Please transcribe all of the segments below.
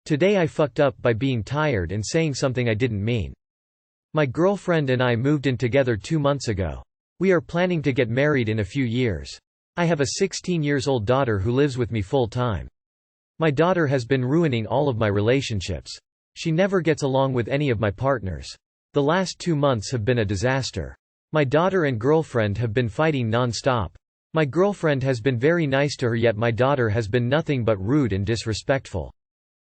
Today I fucked up by being tired and saying something I didn't mean. My girlfriend and I moved in together 2 months ago. We are planning to get married in a few years. I have a 16-year-old daughter who lives with me full-time. My daughter has been ruining all of my relationships. She never gets along with any of my partners. The last 2 months have been a disaster. My daughter and girlfriend have been fighting non-stop. My girlfriend has been very nice to her, yet my daughter has been nothing but rude and disrespectful.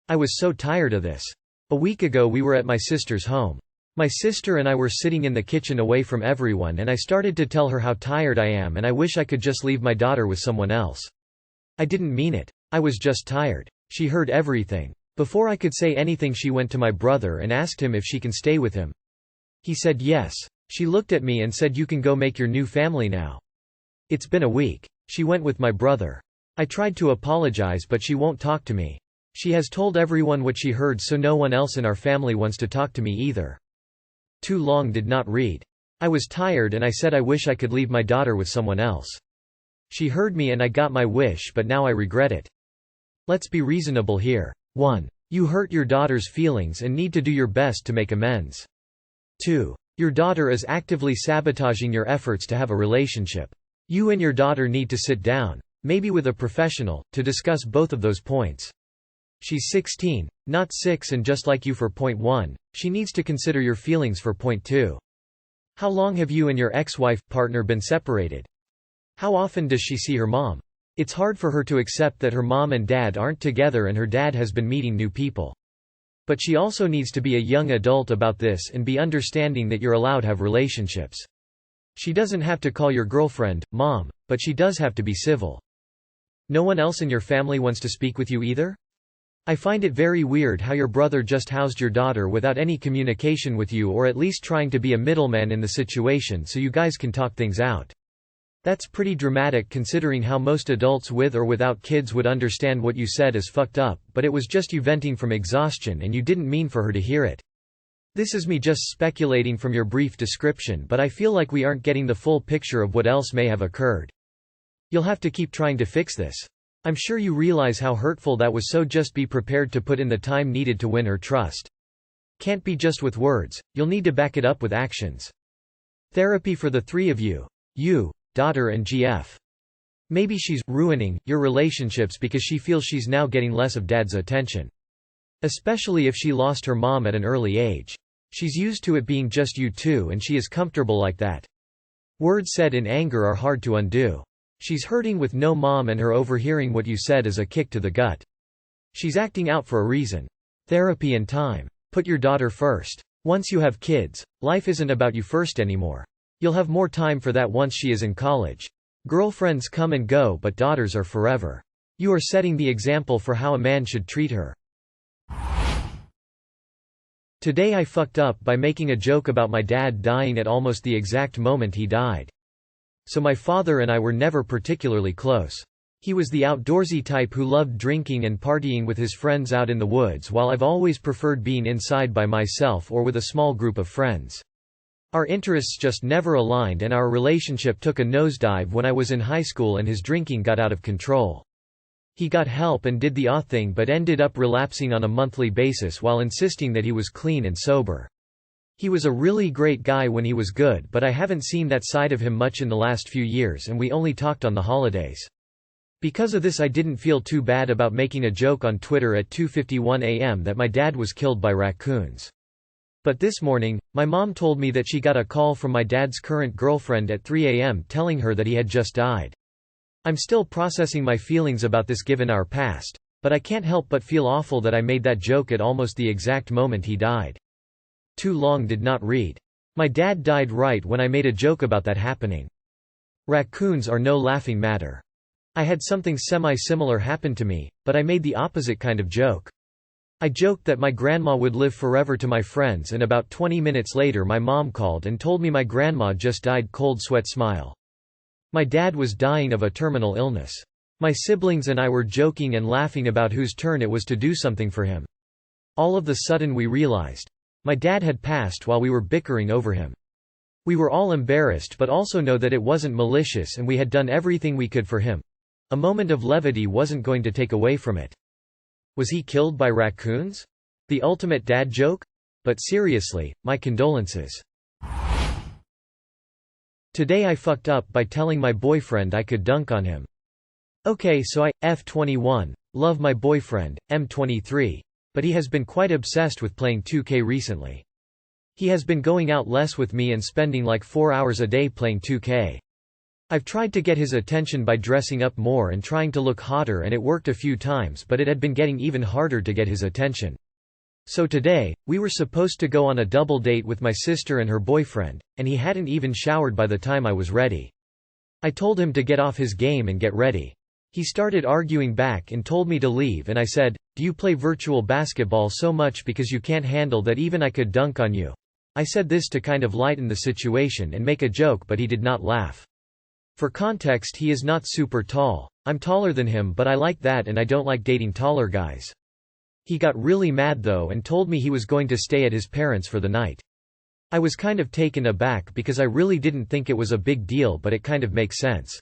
I was so tired of this. A week ago we were at my sister's home. My sister and I were sitting in the kitchen away from everyone, and I started to tell her how tired I am and I wish I could just leave my daughter with someone else. I didn't mean it. I was just tired. She heard everything. Before I could say anything, she went to my brother and asked him if she can stay with him. He said yes. She looked at me and said, "You can go make your new family now." It's been a week. She went with my brother. I tried to apologize, but she won't talk to me. She has told everyone what she heard, so no one else in our family wants to talk to me either. Too long did not read. I was tired and I said I wish I could leave my daughter with someone else. She heard me and I got my wish, but now I regret it. Let's be reasonable here. 1. You hurt your daughter's feelings and need to do your best to make amends. 2. Your daughter is actively sabotaging your efforts to have a relationship. You and your daughter need to sit down, maybe with a professional, to discuss both of those points. She's 16, not 6, and just like you for point 1, she needs to consider your feelings for point 2. How long have you and your ex-wife, partner been separated? How often does she see her mom? It's hard for her to accept that her mom and dad aren't together and her dad has been meeting new people. But she also needs to be a young adult about this and be understanding that you're allowed to have relationships. She doesn't have to call your girlfriend mom, but she does have to be civil. No one else in your family wants to speak with you either? I find it very weird how your brother just housed your daughter without any communication with you, or at least trying to be a middleman in the situation so you guys can talk things out. That's pretty dramatic considering how most adults with or without kids would understand what you said is fucked up, but it was just you venting from exhaustion and you didn't mean for her to hear it. This is me just speculating from your brief description, but I feel like we aren't getting the full picture of what else may have occurred. You'll have to keep trying to fix this. I'm sure you realize how hurtful that was, so just be prepared to put in the time needed to win her trust. Can't be just with words, you'll need to back it up with actions. Therapy for the 3 of you. You, daughter and GF. Maybe she's ruining your relationships because she feels she's now getting less of dad's attention. Especially if she lost her mom at an early age. She's used to it being just you two and she is comfortable like that. Words said in anger are hard to undo. She's hurting with no mom, and her overhearing what you said is a kick to the gut. She's acting out for a reason. Therapy and time. Put your daughter first. Once you have kids, life isn't about you first anymore. You'll have more time for that once she is in college. Girlfriends come and go, but daughters are forever. You are setting the example for how a man should treat her. Today I fucked up by making a joke about my dad dying at almost the exact moment he died. So my father and I were never particularly close. He was the outdoorsy type who loved drinking and partying with his friends out in the woods, while I've always preferred being inside by myself or with a small group of friends. Our interests just never aligned and our relationship took a nosedive when I was in high school and his drinking got out of control. He got help and did the thing, but ended up relapsing on a monthly basis while insisting that he was clean and sober. He was a really great guy when he was good, but I haven't seen that side of him much in the last few years, and we only talked on the holidays. Because of this, I didn't feel too bad about making a joke on Twitter at 2:51 a.m. that my dad was killed by raccoons. But this morning, my mom told me that she got a call from my dad's current girlfriend at 3 a.m. telling her that he had just died. I'm still processing my feelings about this given our past, but I can't help but feel awful that I made that joke at almost the exact moment he died. Too long did not read. My dad died right when I made a joke about that happening. Raccoons are no laughing matter. I had something semi-similar happen to me, but I made the opposite kind of joke. I joked that my grandma would live forever to my friends, and about 20 minutes later my mom called and told me my grandma just died. Cold sweat smile. My dad was dying of a terminal illness. My siblings and I were joking and laughing about whose turn it was to do something for him. All of a sudden we realized my dad had passed while we were bickering over him. We were all embarrassed but also know that it wasn't malicious and we had done everything we could for him. A moment of levity wasn't going to take away from it. Was he killed by raccoons? The ultimate dad joke? But seriously, my condolences. Today I fucked up by telling my boyfriend I could dunk on him. Okay, so I, F21, love my boyfriend, M23, but he has been quite obsessed with playing 2K recently. He has been going out less with me and spending like 4 hours a day playing 2K. I've tried to get his attention by dressing up more and trying to look hotter, and it worked a few times, but it had been getting even harder to get his attention. So today, we were supposed to go on a double date with my sister and her boyfriend, and he hadn't even showered by the time I was ready. I told him to get off his game and get ready. He started arguing back and told me to leave, and I said, "Do you play virtual basketball so much because you can't handle that even I could dunk on you?" I said this to kind of lighten the situation and make a joke, but he did not laugh. For context, he is not super tall. I'm taller than him, but I like that and I don't like dating taller guys. He got really mad though and told me he was going to stay at his parents' for the night. I was kind of taken aback because I really didn't think it was a big deal, but it kind of makes sense.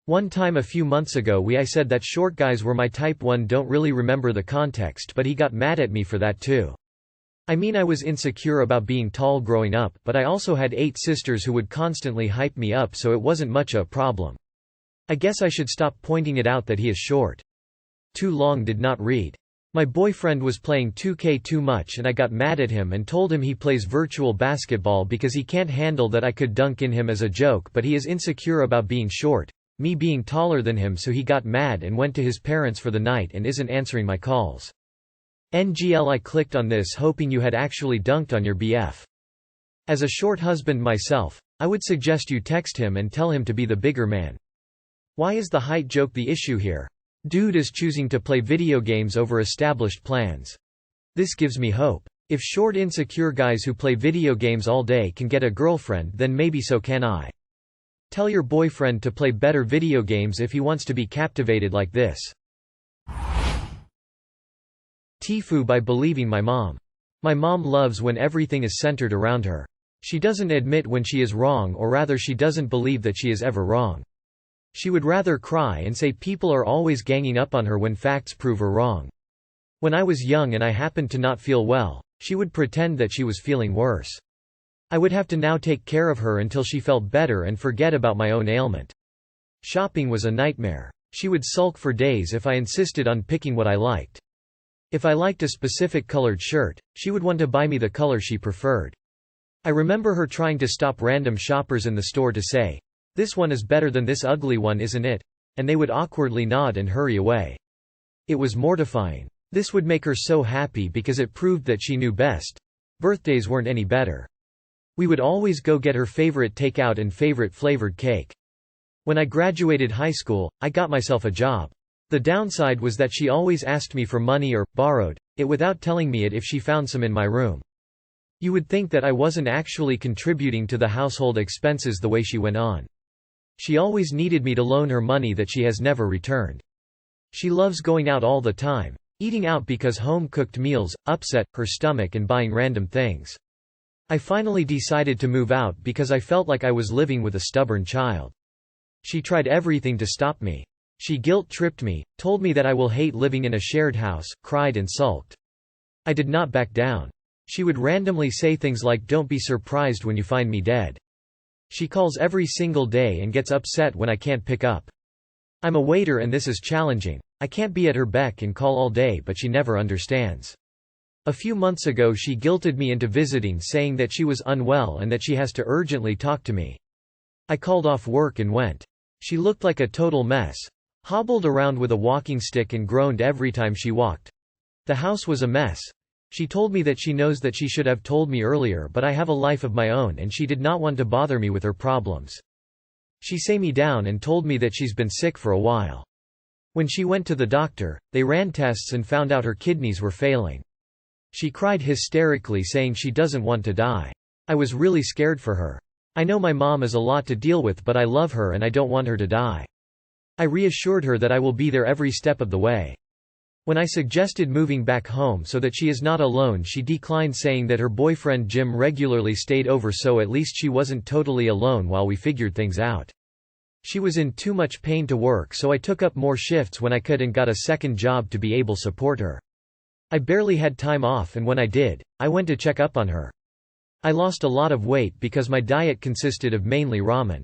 One time a few months ago I said that short guys were my type. One don't really remember the context, but he got mad at me for that too. I mean, I was insecure about being tall growing up, but I also had 8 sisters who would constantly hype me up, so it wasn't much a problem. I guess I should stop pointing it out that he is short. Too long did not read. My boyfriend was playing 2K too much and I got mad at him and told him he plays virtual basketball because he can't handle that I could dunk in him as a joke, but he is insecure about being short, me being taller than him, so he got mad and went to his parents for the night and isn't answering my calls. NGL, I clicked on this hoping you had actually dunked on your BF. As a short husband myself, I would suggest you text him and tell him to be the bigger man. Why is the height joke the issue here? Dude is choosing to play video games over established plans. This gives me hope. If short insecure guys who play video games all day can get a girlfriend, then maybe so can I. Tell your boyfriend to play better video games if he wants to be captivated like this. TIFU by believing my mom. My mom loves when everything is centered around her. She doesn't admit when she is wrong, or rather she doesn't believe that she is ever wrong. She would rather cry and say people are always ganging up on her when facts prove her wrong. When I was young and I happened to not feel well, she would pretend that she was feeling worse. I would have to now take care of her until she felt better and forget about my own ailment. Shopping was a nightmare. She would sulk for days if I insisted on picking what I liked. If I liked a specific colored shirt, she would want to buy me the color she preferred. I remember her trying to stop random shoppers in the store to say, "This one is better than this ugly one, isn't it?" And they would awkwardly nod and hurry away. It was mortifying. This would make her so happy because it proved that she knew best. Birthdays weren't any better. We would always go get her favorite takeout and favorite flavored cake. When I graduated high school, I got myself a job. The downside was that she always asked me for money or borrowed it without telling me it if she found some in my room. You would think that I wasn't actually contributing to the household expenses the way she went on. She always needed me to loan her money that she has never returned. She loves going out all the time, eating out because home-cooked meals upset her stomach, and buying random things. I finally decided to move out because I felt like I was living with a stubborn child. She tried everything to stop me. She guilt-tripped me, told me that I will hate living in a shared house, cried and sulked. I did not back down. She would randomly say things like, "Don't be surprised when you find me dead." She calls every single day and gets upset when I can't pick up. I'm a waiter and this is challenging. I can't be at her beck and call all day, but she never understands. A few months ago she guilted me into visiting, saying that she was unwell and that she has to urgently talk to me. I called off work and went. She looked like a total mess. Hobbled around with a walking stick and groaned every time she walked. The house was a mess. She told me that she knows that she should have told me earlier, but I have a life of my own and she did not want to bother me with her problems. She sat me down and told me that she's been sick for a while. When she went to the doctor, they ran tests and found out her kidneys were failing. She cried hysterically, saying she doesn't want to die. I was really scared for her. I know my mom is a lot to deal with, but I love her and I don't want her to die. I reassured her that I will be there every step of the way. When I suggested moving back home so that she is not alone, she declined, saying that her boyfriend Jim regularly stayed over, so at least she wasn't totally alone while we figured things out. She was in too much pain to work, so I took up more shifts when I could and got a second job to be able to support her. I barely had time off, and when I did, I went to check up on her. I lost a lot of weight because my diet consisted of mainly ramen.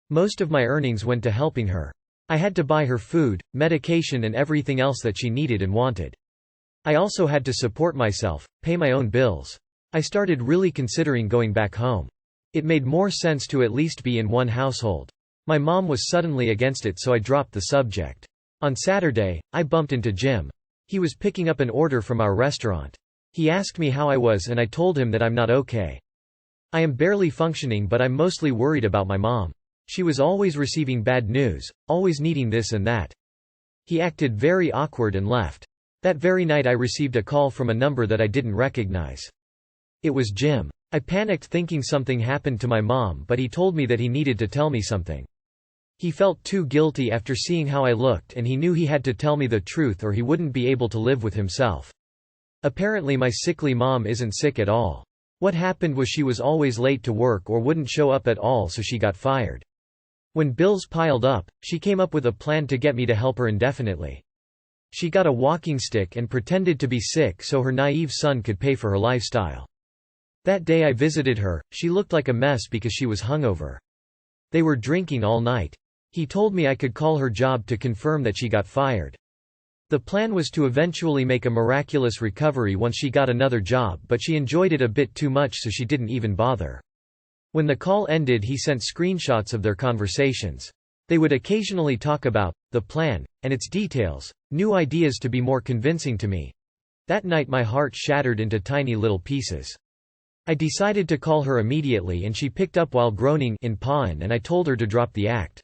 Most of my earnings went to helping her. I had to buy her food, medication and everything else that she needed and wanted. I also had to support myself, pay my own bills. I started really considering going back home. It made more sense to at least be in one household. My mom was suddenly against it, so I dropped the subject. On Saturday, I bumped into Jim. He was picking up an order from our restaurant. He asked me how I was and I told him that I'm not okay. I am barely functioning, but I'm mostly worried about my mom. She was always receiving bad news, always needing this and that. He acted very awkward and left. That very night I received a call from a number that I didn't recognize. It was Jim. I panicked thinking something happened to my mom, but he told me that he needed to tell me something. He felt too guilty after seeing how I looked, and he knew he had to tell me the truth or he wouldn't be able to live with himself. Apparently my sickly mom isn't sick at all. What happened was she was always late to work or wouldn't show up at all, so she got fired. When bills piled up, she came up with a plan to get me to help her indefinitely. She got a walking stick and pretended to be sick so her naive son could pay for her lifestyle. That day I visited her, she looked like a mess because she was hungover. They were drinking all night. He told me I could call her job to confirm that she got fired. The plan was to eventually make a miraculous recovery once she got another job, but she enjoyed it a bit too much, so she didn't even bother. When the call ended, he sent screenshots of their conversations. They would occasionally talk about the plan and its details, new ideas to be more convincing to me. That night my heart shattered into tiny little pieces. I decided to call her immediately, and she picked up while groaning in pain, and I told her to drop the act.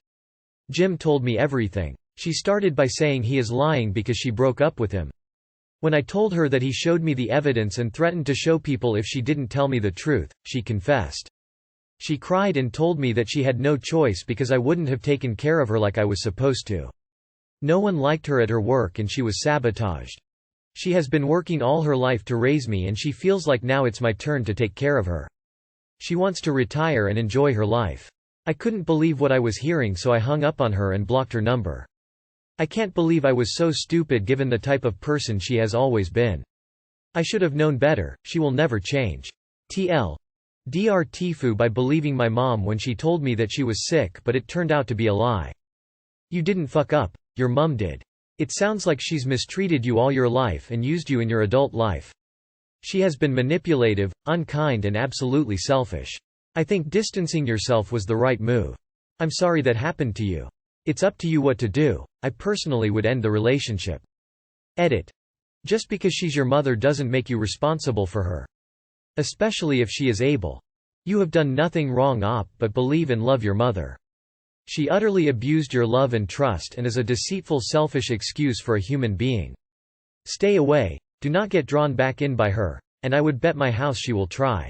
Jim told me everything. She started by saying he is lying because she broke up with him. When I told her that he showed me the evidence and threatened to show people if she didn't tell me the truth, she confessed. She cried and told me that she had no choice because I wouldn't have taken care of her like I was supposed to. No one liked her at her work and she was sabotaged. She has been working all her life to raise me, and she feels like now it's my turn to take care of her. She wants to retire and enjoy her life. I couldn't believe what I was hearing, so I hung up on her and blocked her number. I can't believe I was so stupid given the type of person she has always been. I should have known better. She will never change. TL. Dr. TIFU by believing my mom when she told me that she was sick, but it turned out to be a lie. You didn't fuck up, your mum did. It sounds like she's mistreated you all your life and used you in your adult life. She has been manipulative, unkind and absolutely selfish. I think distancing yourself was the right move. I'm sorry that happened to you. It's up to you what to do. I personally would end the relationship. Edit. Just because she's your mother doesn't make you responsible for her. Especially if she is able. You have done nothing wrong, but believe and love your mother. She utterly abused your love and trust and is a deceitful, selfish excuse for a human being. Stay away. Do not get drawn back in by her, and I would bet my house she will try.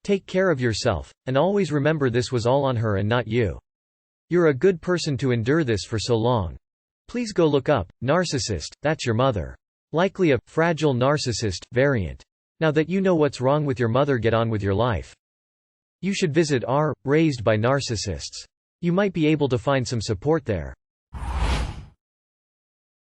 Take care of yourself, and always remember this was all on her and not you. You're a good person to endure this for so long. Please go look up narcissist, that's your mother. Likely a fragile narcissist variant. Now that you know what's wrong with your mother, get on with your life. You should visit r. Raised by Narcissists. You might be able to find some support there.